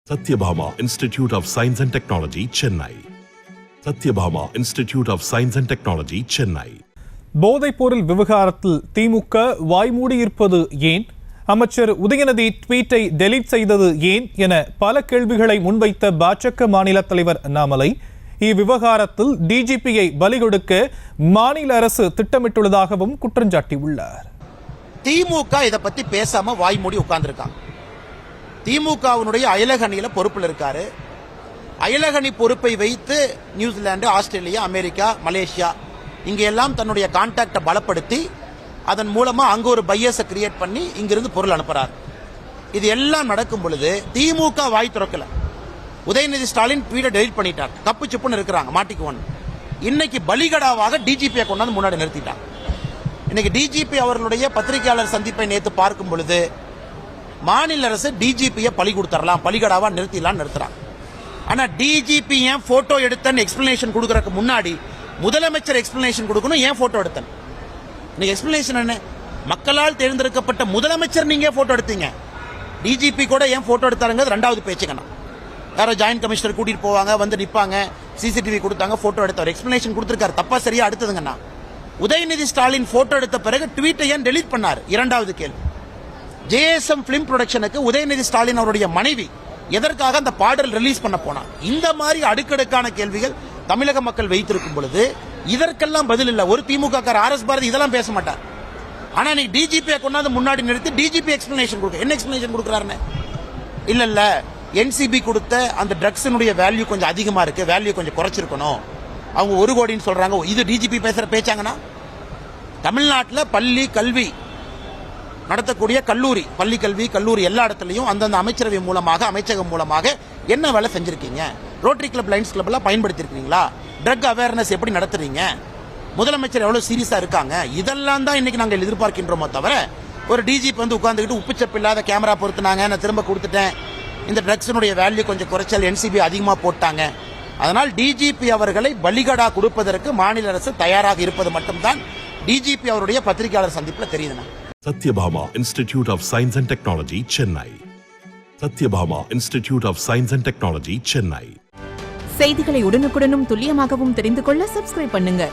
Satyabhama Institute of Science and Technology, Chennai. Satyabhama Institute of Science and Technology, Chennai. போதைப்பொருள் விவகாரத்தில் திமுக வாய்மூடி இருப்பது ஏன்? அமைச்சர் உதயநிதி ட்வீட்டை டெலீட் செய்தது ஏன் என பல கேள்விகளை முன்வைத்த பாஜக மாநில தலைவர் அண்ணாமலை இவ்விவகாரத்தில் டிஜிபியை பலி கொடுக்க மாநில அரசு திட்டமிட்டுள்ளதாகவும் குற்றஞ்சாட்டியுள்ளார். திமுக இதை பத்தி பேசாம வாய்மூடி உட்கார்ந்துருக்காங்க. திமுகவினுடைய அயலகணியில பொறுப்பில் இருக்காரு. அயலகணி பொறுப்பை வைத்து நியூசிலாந்து, ஆஸ்திரேலியா, அமெரிக்கா, மலேசியா இங்கெல்லாம் தன்னுடைய கான்டாக்டை பலப்படுத்தி அதன் மூலமா அங்க ஒரு பையஸை கிரியேட் பண்ணி இங்கிருந்து பொருள் அனுப்புறார். இது எல்லாம் நடக்கும் பொழுது திமுக வாய் திறக்கல. உதயநிதி ஸ்டாலின் ட்வீட்டை டெலிட் பண்ணிட்டார். தப்பு சுப்புன்னு இருக்கிறாங்க, மாட்டிக்குவோம். இன்னைக்கு பலிகடாவாக டிஜிபியை கொண்டாந்து முன்னாடி நிறுத்திட்டார். இன்னைக்கு டிஜிபி அவர்களுடைய பத்திரிகையாளர் சந்திப்பை நேற்று பார்க்கும் பொழுது மாநில அரசு டிஜிபியை பலி கொடுத்துடலாம், பலிகடாவா நிறுத்தலாம். ஆனா டிஜிபி ஏன் போட்டோ எடுத்தன்னு எக்ஸ்பிளனேஷன் கொடுக்கறதுக்கு முன்னாடி முதலமைச்சர் எக்ஸ்பிளனேஷன் கொடுக்கணும். ஏன் போட்டோ எடுத்தன்? இன்னைக்கு எக்ஸ்பிளனேஷன் என்ன? மக்களால் தேர்ந்தெடுக்கப்பட்ட முதலமைச்சர் நீங்க போட்டோ எடுத்தீங்க, டிஜிபி கூட ஏன் போட்டோ எடுத்தாருங்க? ரெண்டாவது பேச்சுக்கணும். யாரோ ஜாயின்ட் கமிஷனர் கூட்டிட்டு போவாங்க, வந்து நிப்பாங்க, சிசிடிவி கொடுத்தாங்க, போட்டோ எடுத்தார், எக்ஸ்பிளனேஷன் கொடுத்திருக்காரு. தப்பா சரியா? அடுத்ததுங்கண்ணா, உதயநிதி ஸ்டாலின் போட்டோ எடுத்த பிறகு ட்வீட்டை ஏன் டெலீட் பண்ணார்? இரண்டாவது கேள்வி. ஜேஎஸ்எம் பிலிம் ப்ரொடக்ஷனுக்கு உதயநிதி ஸ்டாலின் அவருடைய மனைவி எதற்காக அந்த பாடல் ரிலீஸ் பண்ண போனார்? இந்த மாதிரி அடுக்கடுக்கான கேள்விகள் தமிழக மக்கள் வைத்திருக்கும் பொழுது இதற்கெல்லாம் பதில் இல்ல. ஒரு திமுக ஆர்எஸ் பாரதி இதெல்லாம் பேச மாட்டார். ஆனா நீ டிஜிபியை கொண்டாந்து முன்னாடி நிறுத்தி டிஜிபி எக்ஸ்பிளனேஷன் கொடுக்க. என்ன எக்ஸ்பிளனேஷன் கொடுக்கறாருன்னு? இல்ல என்சிபி கொடுத்த அந்த ட்ரக்ஸினுடைய வேல்யூ கொஞ்சம் அதிகமா இருக்கு, வேல்யூ கொஞ்சம் குறைச்சிருக்கணும், அவங்க 1 கோடின்னு சொல்றாங்க. இது டிஜிபி பேசுற பேச்சாங்கன்னா? தமிழ்நாட்டில் பள்ளி கல்வி நடத்தக்கூடிய கல்லூரி, பள்ளி கல்வி கல்லூரி எல்லா இடத்துலையும் அந்தந்த அமைச்சரவை மூலமாக, அமைச்சகம் மூலமாக என்ன வேலை செஞ்சிருக்கீங்க? ரோட்டரி கிளப், லைன்ஸ் கிளப் எல்லாம் பயன்படுத்திருக்கீங்களா? ட்ரக் அவேர்னஸ் எப்படி நடத்துறீங்க? முதலமைச்சர் எவ்வளவு சீரியஸா இருக்காங்க? இதெல்லாம் தான் இன்னைக்கு நாங்கள் எதிர்பார்க்கின்றோமோ தவிர ஒரு டிஜிபி வந்து உட்கார்ந்துக்கிட்டு உப்புச்சப்பு இல்லாத கேமரா பொறுத்துனாங்க, நான் திரும்ப கொடுத்துட்டேன், இந்த ட்ரக்ஸினுடைய வேல்யூ கொஞ்சம் குறைச்சல், என்சிபி அதிகமா போட்டாங்க. அதனால் டிஜிபி அவர்களை பலிகடா கொடுப்பதற்கு மாநில அரசு தயாராக இருப்பது மட்டும்தான் டிஜிபி அவருடைய பத்திரிகையாளர் சந்திப்பில் தெரியுதுண்ணா. Satyabhama Institute of Science and Technology, Chennai. Satyabhama Institute of Science and Technology, Chennai. செய்திகளை உடனுக்குடனும் துல்லியமாகவும் தெரிந்து கொள்ள சப்ஸ்கிரைப் பண்ணுங்க.